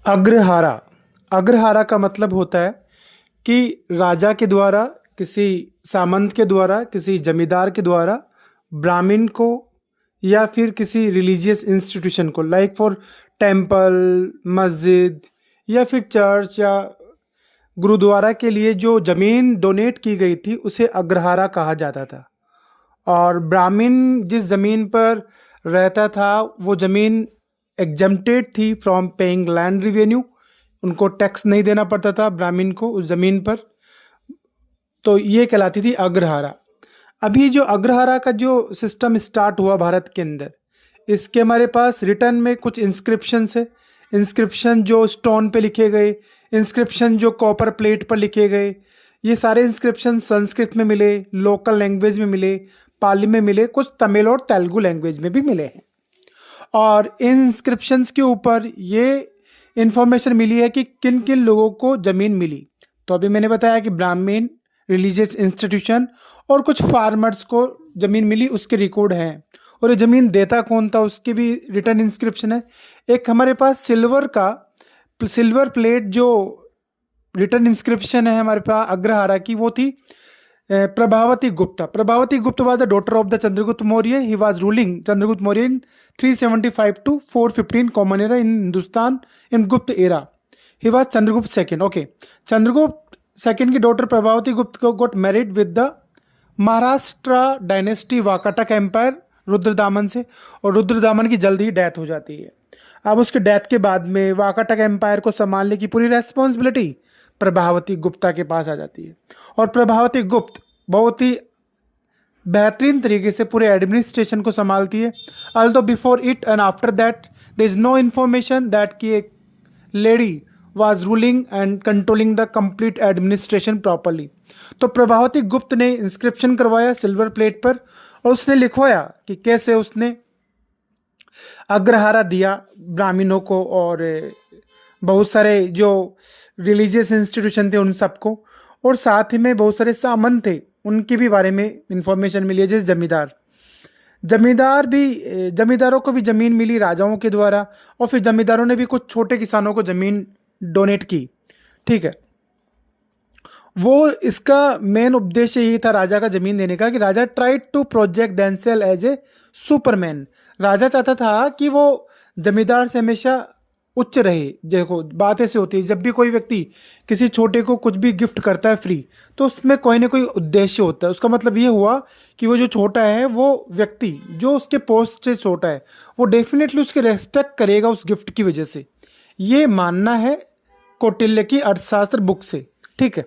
अग्रहारा। अग्रहारा का मतलब होता है कि राजा के द्वारा, किसी सामंत के द्वारा, किसी जमींदार के द्वारा ब्राह्मण को या फिर किसी रिलीजियस इंस्टीट्यूशन को, लाइक फॉर टेम्पल, मस्जिद या फिर चर्च या गुरुद्वारा के लिए जो जमीन डोनेट की गई थी उसे अग्रहारा कहा जाता था। और ब्राह्मण जिस जमीन पर रहता था वो जमीन एग्जम्प्टेड थी फ्रॉम पेइंग लैंड रिवेन्यू, उनको टैक्स नहीं देना पड़ता था ब्राह्मण को उस ज़मीन पर, तो ये कहलाती थी अग्रहारा। अभी जो अग्रहारा का जो सिस्टम स्टार्ट हुआ भारत के अंदर, इसके हमारे पास रिटर्न में कुछ इंस्क्रिप्शंस है। इंस्क्रिप्शन जो स्टोन पे लिखे गए, इंस्क्रिप्शन जो कॉपर प्लेट पर लिखे गए, ये सारे इंस्क्रिप्शन संस्कृत में मिले, लोकल लैंग्वेज में मिले, पाली में मिले, कुछ तमिल और तेलुगु लैंग्वेज में भी मिले हैं। और इन इंस्क्रिप्शंस के ऊपर ये इंफॉर्मेशन मिली है कि किन किन लोगों को ज़मीन मिली। तो अभी मैंने बताया कि ब्राह्मण, रिलीजियस इंस्टीट्यूशन और कुछ फार्मर्स को ज़मीन मिली, उसके रिकॉर्ड हैं। और ये ज़मीन देता कौन था उसकी भी रिटर्न इंस्क्रिप्शन है। एक हमारे पास सिल्वर प्लेट जो रिटर्न इंस्क्रिप्शन है हमारे पास अग्रहारा की, वो थी Prabhavati Gupta. Prabhavati Gupta was the daughter of the Chandragupta Maurya. He was ruling Chandragupta Maurya in 375 to 415 common era in Hindustan in Gupta era. He was Chandragupta second. Okay, Chandragupta second की daughter Prabhavati Gupta got married with the Maharashtra dynasty Vakataka empire Rudradaman से, और रुद्रदामन की जल्द ही डेथ हो जाती है। अब उसके डेथ के बाद में वाकाटक एम्पायर को संभालने की पूरी रेस्पॉन्सिबिलिटी प्रभावती गुप्ता के पास आ जाती है। और प्रभावती गुप्त बहुत ही बेहतरीन तरीके से पूरे एडमिनिस्ट्रेशन को संभालती है। Although before it and after that there is no information that कि एक lady was ruling and controlling the complete administration properly. तो प्रभावती गुप्त ने इंस्क्रिप्शन करवाया सिल्वर प्लेट पर, और उसने लिखवाया कि कैसे उसने अग्रहारा दिया ब्राह्मणों को और बहुत सारे जो रिलीजियस इंस्टीट्यूशन थे उन सबको, और साथ ही में बहुत सारे सामंत थे उनके भी बारे में इंफॉर्मेशन मिली है। जैसे जमींदारों को भी ज़मीन मिली राजाओं के द्वारा, और फिर जमींदारों ने भी कुछ छोटे किसानों को ज़मीन डोनेट की। ठीक है, वो इसका मेन उद्देश्य यही था राजा का ज़मीन देने का कि राजा tried to project themselves as a superman. राजा चाहता था कि वो जमींदार से हमेशा उच्च रहे। देखो बात ऐसे होती है, जब भी कोई व्यक्ति किसी छोटे को कुछ भी गिफ्ट करता है फ्री, तो उसमें कोई ना कोई उद्देश्य होता है। उसका मतलब ये हुआ कि वो जो छोटा है, वो व्यक्ति जो उसके पोस्ट से छोटा है, वो डेफिनेटली उसकी रेस्पेक्ट करेगा उस गिफ्ट की वजह से। ये मानना है कौटिल्य की अर्थशास्त्र बुक से। ठीक है,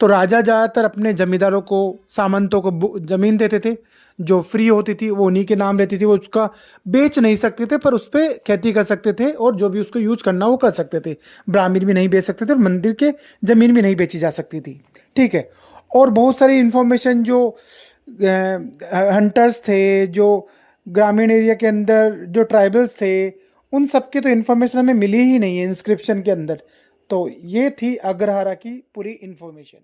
तो राजा ज़्यादातर अपने जमींदारों को, सामंतों को ज़मीन देते थे जो फ्री होती थी, वो उन्हीं के नाम रहती थी। वो उसका बेच नहीं सकते थे पर उस पर खेती कर सकते थे, और जो भी उसको यूज करना वो कर सकते थे। ब्राह्मण भी नहीं बेच सकते थे और मंदिर के ज़मीन भी नहीं बेची जा सकती थी। ठीक है, और बहुत सारी इन्फॉर्मेशन जो हंटर्स थे, जो ग्रामीण एरिया के अंदर जो ट्राइबल्स थे, उन सब की तो इन्फॉर्मेशन हमें मिली ही नहीं है इंस्क्रिप्शन के अंदर। तो ये थी अग्रहारा की पूरी इन्फॉर्मेशन।